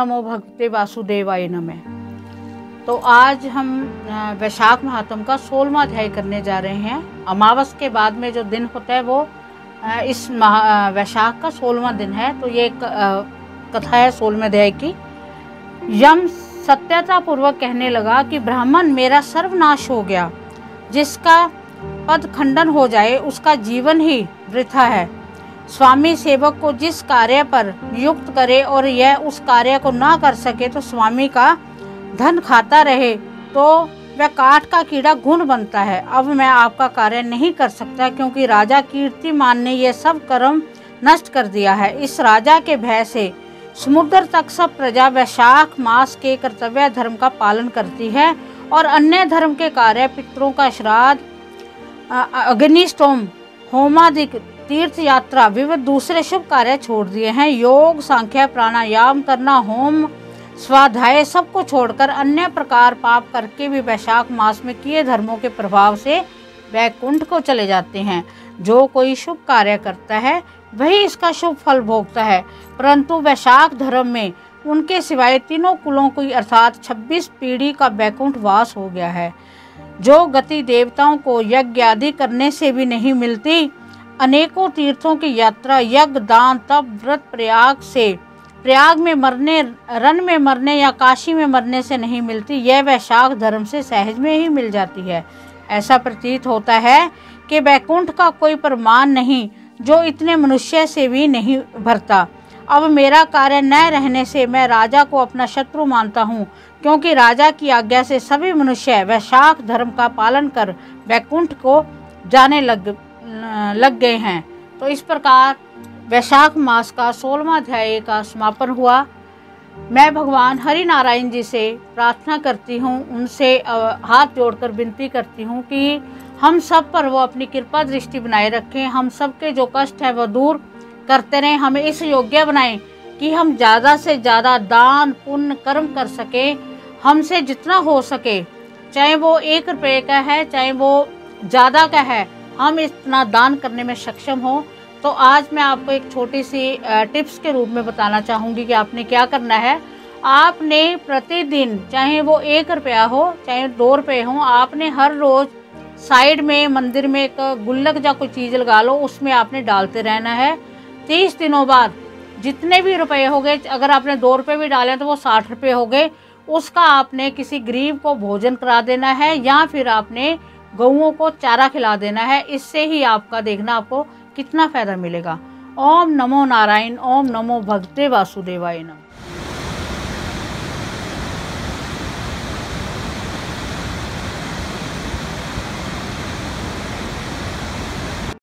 नमो भगवते वासुदेवाय नमः। तो आज हम वैशाख महात्म का 16वां अध्याय करने जा रहे हैं। अमावस के बाद में जो दिन होता है वो इस वैशाख का 16वां दिन है। तो ये कथा है 16वें अध्याय की। यम सत्यता पूर्वक कहने लगा कि ब्राह्मण, मेरा सर्वनाश हो गया। जिसका पद खंडन हो जाए उसका जीवन ही वृथा है। स्वामी सेवक को जिस कार्य पर नियुक्त करे और यह उस कार्य को ना कर सके तो स्वामी का धन खाता रहे तो वह काठ का कीड़ा घुन बनता है। अब मैं आपका कार्य नहीं कर सकता क्योंकि राजा कीर्तिमान ने यह सब कर्म नष्ट कर दिया है। इस राजा के भय से समुद्र तक सब प्रजा वैशाख मास के कर्तव्य धर्म का पालन करती है और अन्य धर्म के कार्य, पितरों का श्राद्ध, अग्निष्टोम, होमादि, तीर्थ यात्रा, विविध दूसरे शुभ कार्य छोड़ दिए हैं। योग, सांख्य, प्राणायाम करना, होम, स्वाध्याय सबको छोड़कर अन्य प्रकार पाप करके भी वैशाख मास में किए धर्मों के प्रभाव से वैकुंठ को चले जाते हैं। जो कोई शुभ कार्य करता है वही इसका शुभ फल भोगता है, परंतु वैशाख धर्म में उनके सिवाय तीनों कुलों की अर्थात 26 पीढ़ी का वैकुंठ वास हो गया है। जो गति देवताओं को यज्ञ आदि करने से भी नहीं मिलती, अनेकों तीर्थों की यात्रा, यज्ञ, दान, तप, व्रत, प्रयाग में मरने, रन में मरने या काशी में मरने से नहीं मिलती, यह वैशाख धर्म से सहज में ही मिल जाती है। ऐसा प्रतीत होता है कि वैकुंठ का कोई प्रमाण नहीं जो इतने मनुष्य से भी नहीं भरता। अब मेरा कार्य न रहने से मैं राजा को अपना शत्रु मानता हूँ, क्योंकि राजा की आज्ञा से सभी मनुष्य वैशाख धर्म का पालन कर वैकुंठ को जाने लग गए हैं। तो इस प्रकार वैशाख मास का 16वां अध्याय का समापन हुआ। मैं भगवान हरि नारायण जी से प्रार्थना करती हूँ, उनसे हाथ जोड़कर विनती करती हूँ कि हम सब पर वो अपनी कृपा दृष्टि बनाए रखें। हम सब के जो कष्ट है वो दूर करते रहें। हमें इस योग्य बनाएं कि हम ज़्यादा से ज़्यादा दान पुण्य कर्म कर सकें। हमसे जितना हो सके, चाहे वो 1 रुपये का है चाहे वो ज़्यादा का है, हम इतना दान करने में सक्षम हो। तो आज मैं आपको एक छोटी सी टिप्स के रूप में बताना चाहूँगी कि आपने क्या करना है। आपने प्रतिदिन, चाहे वो 1 रुपया हो चाहे 2 रुपये हो, आपने हर रोज़ साइड में मंदिर में एक गुल्लक या कोई चीज़ लगा लो, उसमें आपने डालते रहना है। 30 दिनों बाद जितने भी रुपए हो गए, अगर आपने 2 रुपये भी डाले तो वो 60 रुपये हो गए, उसका आपने किसी गरीब को भोजन करा देना है या फिर आपने गऊओं को चारा खिला देना है। इससे ही आपका देखना आपको कितना फ़ायदा मिलेगा। ओम नमो नारायण, ओम नमो भगवते वासुदेवाय नमः।